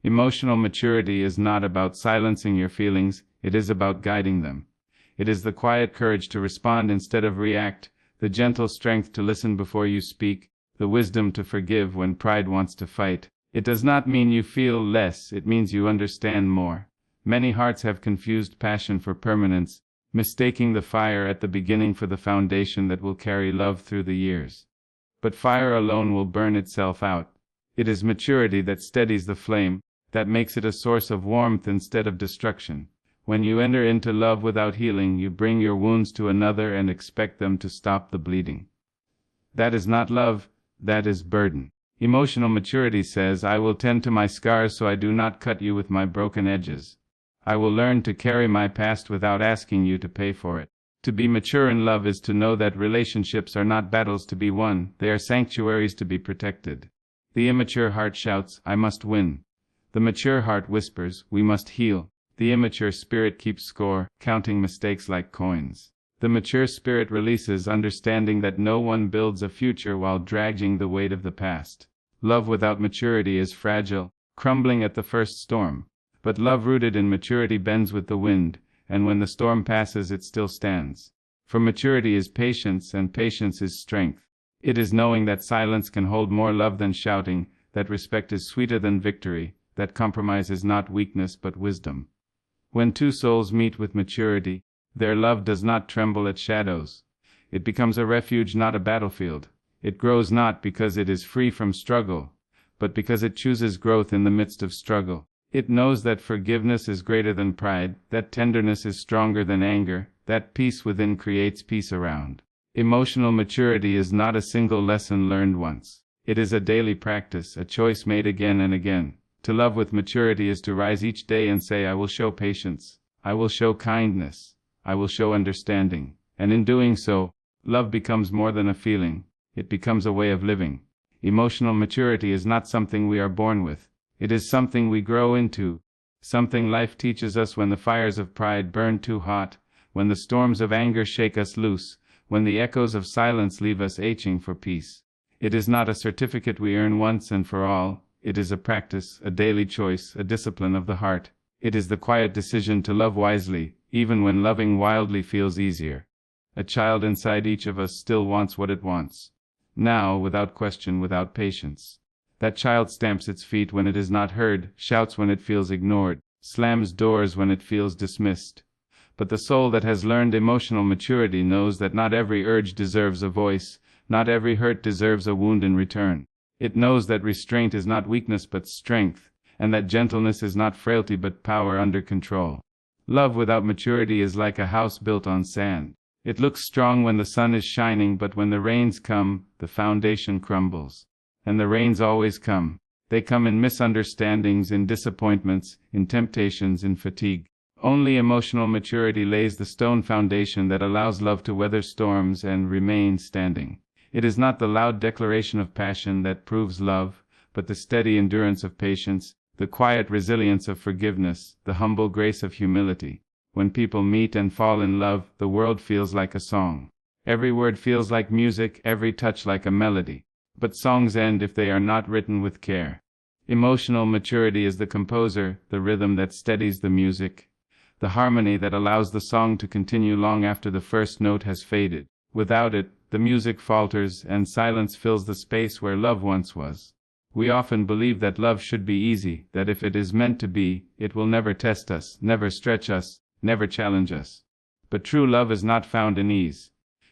Emotional maturity is not about silencing your feelings, it is about guiding them. It is the quiet courage to respond instead of react, the gentle strength to listen before you speak, the wisdom to forgive when pride wants to fight. It does not mean you feel less, it means you understand more. Many hearts have confused passion for permanence, mistaking the fire at the beginning for the foundation that will carry love through the years. But fire alone will burn itself out. It is maturity that steadies the flame, that makes it a source of warmth instead of destruction. When you enter into love without healing, you bring your wounds to another and expect them to stop the bleeding. That is not love, that is burden. Emotional maturity says, I will tend to my scars so I do not cut you with my broken edges. I will learn to carry my past without asking you to pay for it. To be mature in love is to know that relationships are not battles to be won, they are sanctuaries to be protected. The immature heart shouts, I must win. The mature heart whispers, we must heal. The immature spirit keeps score, counting mistakes like coins. The mature spirit releases, understanding that no one builds a future while dragging the weight of the past. Love without maturity is fragile, crumbling at the first storm. But love rooted in maturity bends with the wind, and when the storm passes it still stands. For maturity is patience, and patience is strength. It is knowing that silence can hold more love than shouting, that respect is sweeter than victory, that compromise is not weakness but wisdom. When two souls meet with maturity, their love does not tremble at shadows. It becomes a refuge, not a battlefield. It grows not because it is free from struggle, but because it chooses growth in the midst of struggle. It knows that forgiveness is greater than pride, that tenderness is stronger than anger, that peace within creates peace around. Emotional maturity is not a single lesson learned once. It is a daily practice, a choice made again and again. To love with maturity is to rise each day and say, I will show patience, I will show kindness, I will show understanding. And in doing so, love becomes more than a feeling, it becomes a way of living. Emotional maturity is not something we are born with. It is something we grow into, something life teaches us when the fires of pride burn too hot, when the storms of anger shake us loose, when the echoes of silence leave us aching for peace. It is not a certificate we earn once and for all. It is a practice, a daily choice, a discipline of the heart. It is the quiet decision to love wisely, even when loving wildly feels easier. A child inside each of us still wants what it wants. Now, without question, without patience. That child stamps its feet when it is not heard, shouts when it feels ignored, slams doors when it feels dismissed. But the soul that has learned emotional maturity knows that not every urge deserves a voice, not every hurt deserves a wound in return. It knows that restraint is not weakness but strength, and that gentleness is not frailty but power under control. Love without maturity is like a house built on sand. It looks strong when the sun is shining, but when the rains come, the foundation crumbles. And the rains always come. They come in misunderstandings, in disappointments, in temptations, in fatigue. Only emotional maturity lays the stone foundation that allows love to weather storms and remain standing. It is not the loud declaration of passion that proves love, but the steady endurance of patience, the quiet resilience of forgiveness, the humble grace of humility. When people meet and fall in love, the world feels like a song. Every word feels like music, every touch like a melody. But songs end if they are not written with care. Emotional maturity is the composer, the rhythm that steadies the music, the harmony that allows the song to continue long after the first note has faded. Without it, the music falters and silence fills the space where love once was. We often believe that love should be easy, that if it is meant to be, it will never test us, never stretch us, never challenge us. But true love is not found in ease.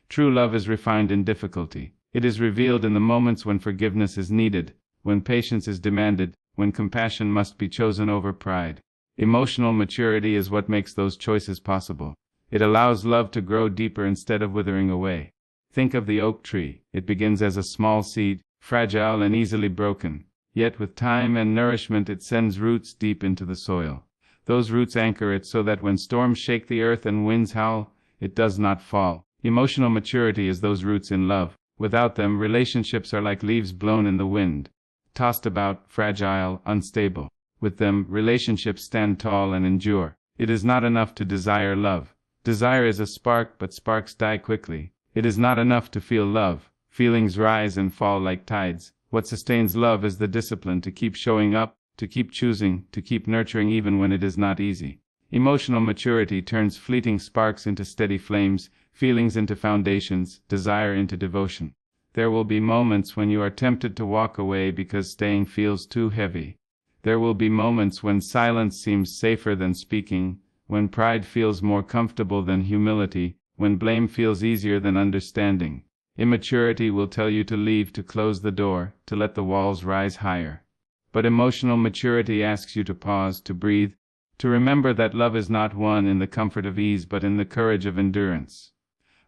True love is refined in difficulty. It is revealed in the moments when forgiveness is needed, when patience is demanded, when compassion must be chosen over pride. Emotional maturity is what makes those choices possible. It allows love to grow deeper instead of withering away. Think of the oak tree. It begins as a small seed, fragile and easily broken. Yet with time and nourishment it sends roots deep into the soil. Those roots anchor it so that when storms shake the earth and winds howl, it does not fall. Emotional maturity is those roots in love. Without them, relationships are like leaves blown in the wind, tossed about, fragile, unstable. With them, relationships stand tall and endure. It is not enough to desire love. Desire is a spark, but sparks die quickly. It is not enough to feel love. Feelings rise and fall like tides. What sustains love is the discipline to keep showing up, to keep choosing, to keep nurturing even when it is not easy. Emotional maturity turns fleeting sparks into steady flames, feelings into foundations, desire into devotion. There will be moments when you are tempted to walk away because staying feels too heavy. There will be moments when silence seems safer than speaking, when pride feels more comfortable than humility, when blame feels easier than understanding. Immaturity will tell you to leave, to close the door, to let the walls rise higher. But emotional maturity asks you to pause, to breathe, to remember that love is not won in the comfort of ease but in the courage of endurance.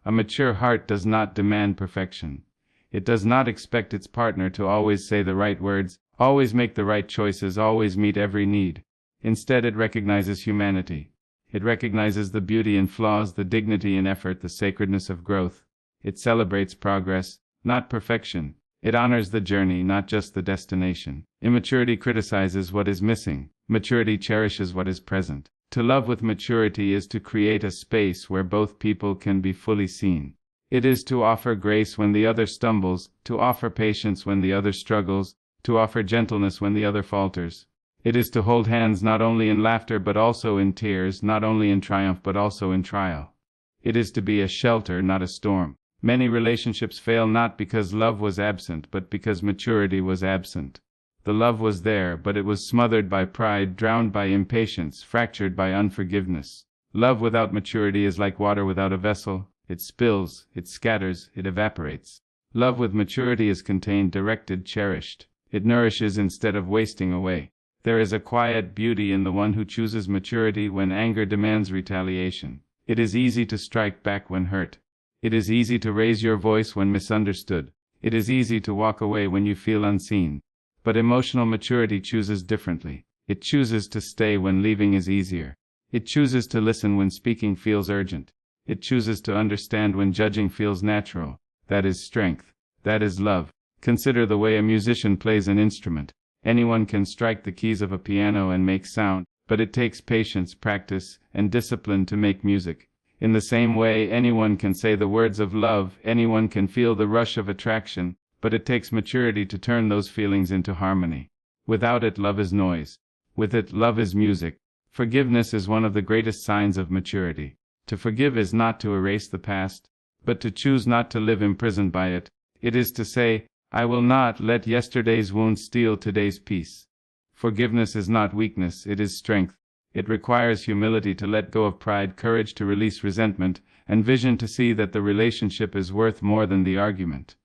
A mature heart does not demand perfection. It does not expect its partner to always say the right words, always make the right choices, always meet every need. Instead, it recognizes humanity. It recognizes the beauty in flaws, the dignity in effort, the sacredness of growth. It celebrates progress, not perfection. It honors the journey, not just the destination. Immaturity criticizes what is missing. Maturity cherishes what is present. To love with maturity is to create a space where both people can be fully seen. It is to offer grace when the other stumbles, to offer patience when the other struggles, to offer gentleness when the other falters. It is to hold hands not only in laughter but also in tears, not only in triumph but also in trial. It is to be a shelter, not a storm. Many relationships fail not because love was absent, but because maturity was absent. The love was there, but it was smothered by pride, drowned by impatience, fractured by unforgiveness. Love without maturity is like water without a vessel. It spills, it scatters, it evaporates. Love with maturity is contained, directed, cherished. It nourishes instead of wasting away. There is a quiet beauty in the one who chooses maturity when anger demands retaliation. It is easy to strike back when hurt. It is easy to raise your voice when misunderstood. It is easy to walk away when you feel unseen. But emotional maturity chooses differently. It chooses to stay when leaving is easier. It chooses to listen when speaking feels urgent. It chooses to understand when judging feels natural. That is strength. That is love. Consider the way a musician plays an instrument. Anyone can strike the keys of a piano and make sound, but it takes patience, practice, and discipline to make music. In the same way, anyone can say the words of love, anyone can feel the rush of attraction, but it takes maturity to turn those feelings into harmony. Without it, love is noise. With it, love is music. Forgiveness is one of the greatest signs of maturity. To forgive is not to erase the past, but to choose not to live imprisoned by it. It is to say, I will not let yesterday's wounds steal today's peace. Forgiveness is not weakness, it is strength. It requires humility to let go of pride, courage to release resentment, and vision to see that the relationship is worth more than the argument.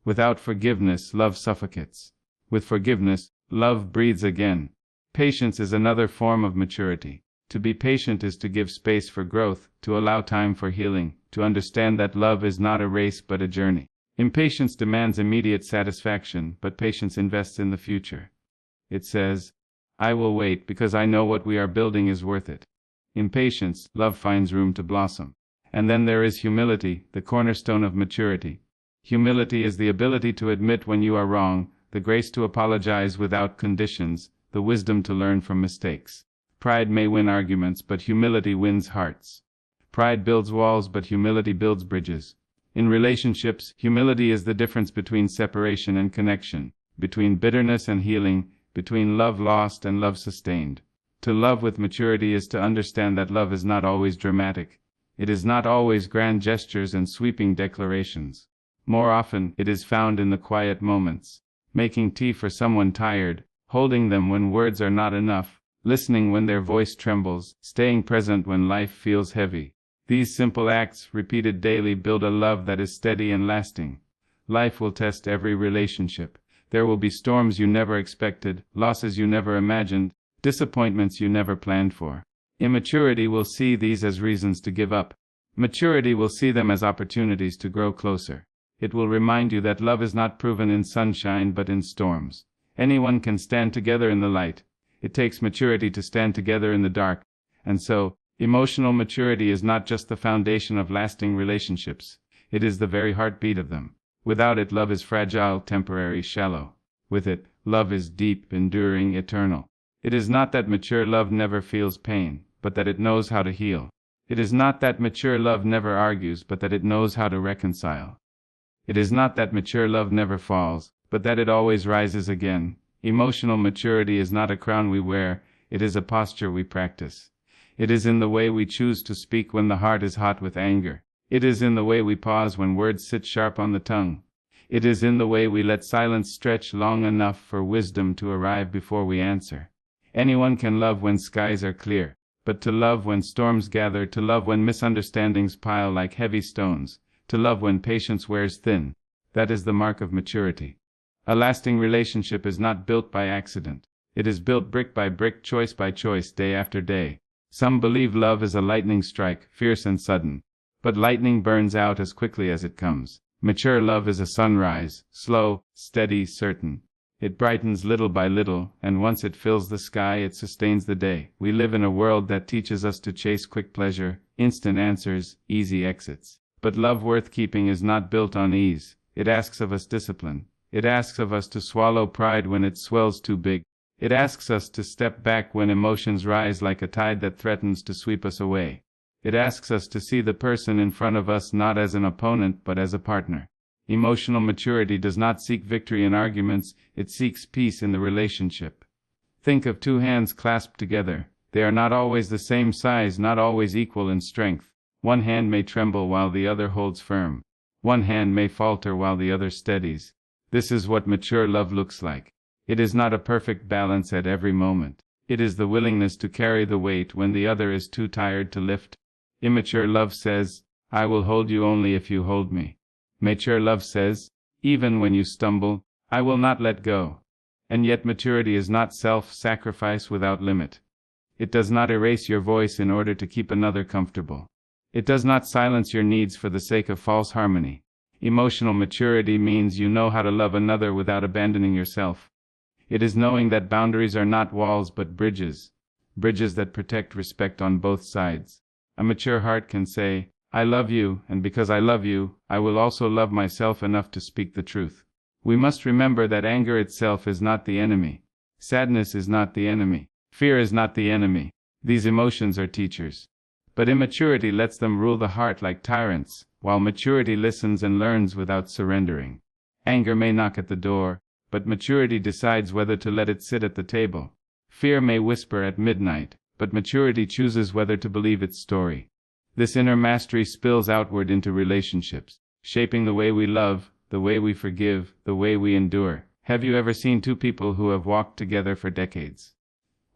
Without forgiveness, love suffocates. With forgiveness, love breathes again. Patience is another form of maturity. To be patient is to give space for growth, to allow time for healing, to understand that love is not a race but a journey. Impatience demands immediate satisfaction, but patience invests in the future. It says, I will wait because I know what we are building is worth it. In patience, love finds room to blossom. And then there is humility, the cornerstone of maturity. Humility is the ability to admit when you are wrong, the grace to apologize without conditions, the wisdom to learn from mistakes. Pride may win arguments, but humility wins hearts. Pride builds walls, but humility builds bridges. In relationships, humility is the difference between separation and connection, between bitterness and healing, between love lost and love sustained. To love with maturity is to understand that love is not always dramatic. It is not always grand gestures and sweeping declarations. More often, it is found in the quiet moments. Making tea for someone tired, holding them when words are not enough, listening when their voice trembles, staying present when life feels heavy. These simple acts, repeated daily, build a love that is steady and lasting. Life will test every relationship. There will be storms you never expected, losses you never imagined, disappointments you never planned for. Immaturity will see these as reasons to give up. Maturity will see them as opportunities to grow closer. It will remind you that love is not proven in sunshine but in storms. Anyone can stand together in the light. It takes maturity to stand together in the dark. And so, emotional maturity is not just the foundation of lasting relationships. It is the very heartbeat of them. Without it, love is fragile, temporary, shallow. With it, love is deep, enduring, eternal. It is not that mature love never feels pain, but that it knows how to heal. It is not that mature love never argues, but that it knows how to reconcile. It is not that mature love never falls, but that it always rises again. Emotional maturity is not a crown we wear, it is a posture we practice. It is in the way we choose to speak when the heart is hot with anger. It is in the way we pause when words sit sharp on the tongue. It is in the way we let silence stretch long enough for wisdom to arrive before we answer. Anyone can love when skies are clear, but to love when storms gather, to love when misunderstandings pile like heavy stones, to love when patience wears thin, that is the mark of maturity. A lasting relationship is not built by accident. It is built brick by brick, choice by choice, day after day. Some believe love is a lightning strike, fierce and sudden. But lightning burns out as quickly as it comes. Mature love is a sunrise, slow, steady, certain. It brightens little by little, and once it fills the sky, it sustains the day. We live in a world that teaches us to chase quick pleasure, instant answers, easy exits. But love worth keeping is not built on ease. It asks of us discipline. It asks of us to swallow pride when it swells too big. It asks us to step back when emotions rise like a tide that threatens to sweep us away. It asks us to see the person in front of us not as an opponent but as a partner. Emotional maturity does not seek victory in arguments, it seeks peace in the relationship. Think of two hands clasped together. They are not always the same size, not always equal in strength. One hand may tremble while the other holds firm. One hand may falter while the other steadies. This is what mature love looks like. It is not a perfect balance at every moment. It is the willingness to carry the weight when the other is too tired to lift. Immature love says, I will hold you only if you hold me. Mature love says, even when you stumble, I will not let go. And yet maturity is not self-sacrifice without limit. It does not erase your voice in order to keep another comfortable. It does not silence your needs for the sake of false harmony. Emotional maturity means you know how to love another without abandoning yourself. It is knowing that boundaries are not walls but bridges. Bridges that protect respect on both sides. A mature heart can say, I love you, and because I love you, I will also love myself enough to speak the truth. We must remember that anger itself is not the enemy. Sadness is not the enemy. Fear is not the enemy. These emotions are teachers. But immaturity lets them rule the heart like tyrants, while maturity listens and learns without surrendering. Anger may knock at the door, but maturity decides whether to let it sit at the table. Fear may whisper at midnight, but maturity chooses whether to believe its story. This inner mastery spills outward into relationships, shaping the way we love, the way we forgive, the way we endure. Have you ever seen two people who have walked together for decades?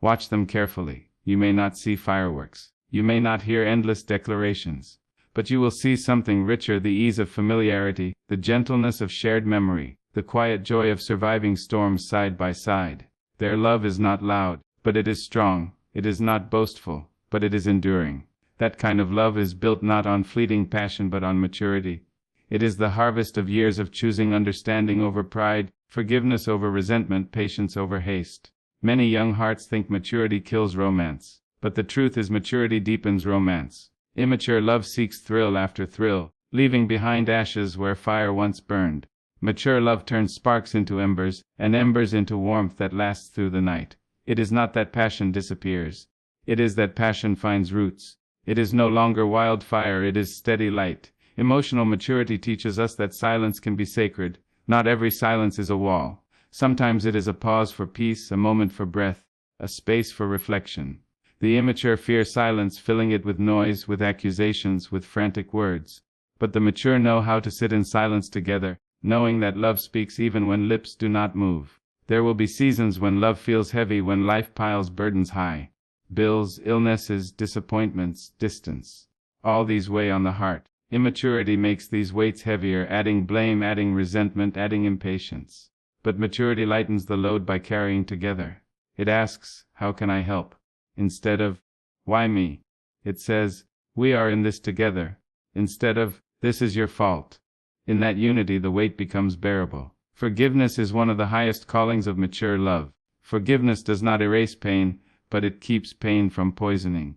Watch them carefully. You may not see fireworks. You may not hear endless declarations. But you will see something richer: the ease of familiarity, the gentleness of shared memory, the quiet joy of surviving storms side by side. Their love is not loud, but it is strong. It is not boastful, but it is enduring. That kind of love is built not on fleeting passion but on maturity. It is the harvest of years of choosing understanding over pride, forgiveness over resentment, patience over haste. Many young hearts think maturity kills romance, but the truth is maturity deepens romance. Immature love seeks thrill after thrill, leaving behind ashes where fire once burned. Mature love turns sparks into embers, and embers into warmth that lasts through the night. It is not that passion disappears. It is that passion finds roots. It is no longer wildfire, it is steady light. Emotional maturity teaches us that silence can be sacred. Not every silence is a wall. Sometimes it is a pause for peace, a moment for breath, a space for reflection. The immature fear silence, filling it with noise, with accusations, with frantic words. But the mature know how to sit in silence together, knowing that love speaks even when lips do not move. There will be seasons when love feels heavy, when life piles burdens high. Bills, illnesses, disappointments, distance. All these weigh on the heart. Immaturity makes these weights heavier, adding blame, adding resentment, adding impatience. But maturity lightens the load by carrying together. It asks, how can I help? Instead of, why me? It says, we are in this together. Instead of, this is your fault. In that unity the weight becomes bearable. Forgiveness is one of the highest callings of mature love. Forgiveness does not erase pain, but it keeps pain from poisoning.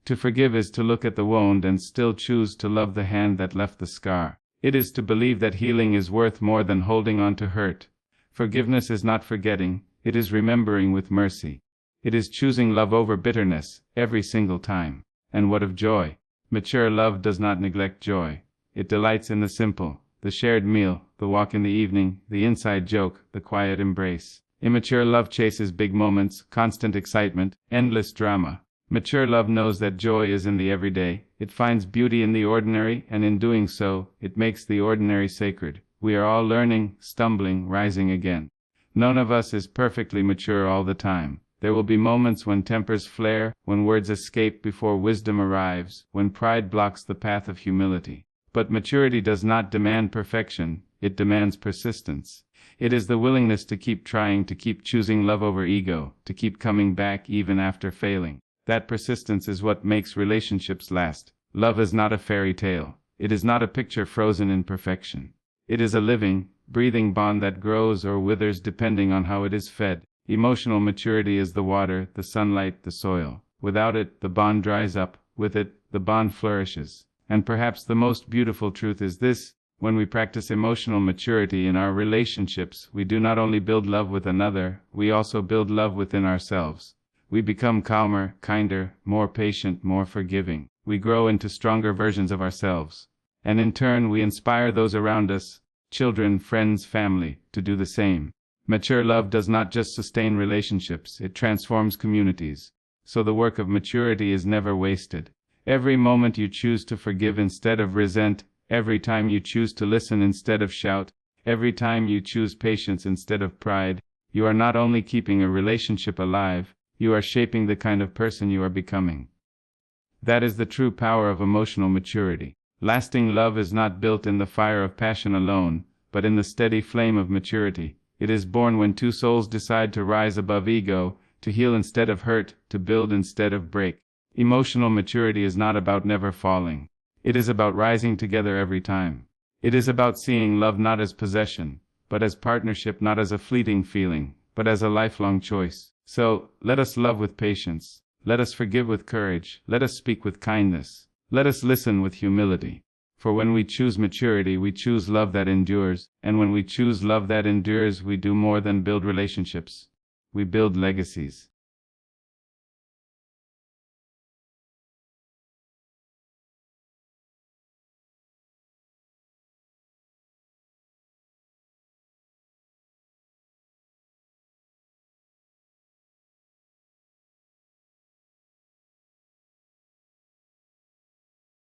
To forgive is to look at the wound and still choose to love the hand that left the scar. It is to believe that healing is worth more than holding on to hurt. Forgiveness is not forgetting, it is remembering with mercy. It is choosing love over bitterness, every single time. And what of joy? Mature love does not neglect joy. It delights in the simple, the shared meal, the walk in the evening, the inside joke, the quiet embrace. Immature love chases big moments, constant excitement, endless drama. Mature love knows that joy is in the everyday. It finds beauty in the ordinary, and in doing so, it makes the ordinary sacred. We are all learning, stumbling, rising again. None of us is perfectly mature all the time. There will be moments when tempers flare, when words escape before wisdom arrives, when pride blocks the path of humility. But maturity does not demand perfection, it demands persistence. It is the willingness to keep trying, to keep choosing love over ego, to keep coming back even after failing. That persistence is what makes relationships last. Love is not a fairy tale. It is not a picture frozen in perfection. It is a living, breathing bond that grows or withers depending on how it is fed. Emotional maturity is the water, the sunlight, the soil. Without it, the bond dries up. With it, the bond flourishes. And perhaps the most beautiful truth is this: when we practice emotional maturity in our relationships, we do not only build love with another, we also build love within ourselves. We become calmer, kinder, more patient, more forgiving. We grow into stronger versions of ourselves. And in turn, we inspire those around us, children, friends, family, to do the same. Mature love does not just sustain relationships, it transforms communities. So the work of maturity is never wasted. Every moment you choose to forgive instead of resent, every time you choose to listen instead of shout, every time you choose patience instead of pride, you are not only keeping a relationship alive, you are shaping the kind of person you are becoming. That is the true power of emotional maturity. Lasting love is not built in the fire of passion alone, but in the steady flame of maturity. It is born when two souls decide to rise above ego, to heal instead of hurt, to build instead of break. Emotional maturity is not about never falling. It is about rising together every time. It is about seeing love not as possession, but as partnership, not as a fleeting feeling, but as a lifelong choice. So, let us love with patience. Let us forgive with courage. Let us speak with kindness. Let us listen with humility. For when we choose maturity, we choose love that endures, and when we choose love that endures, we do more than build relationships. We build legacies.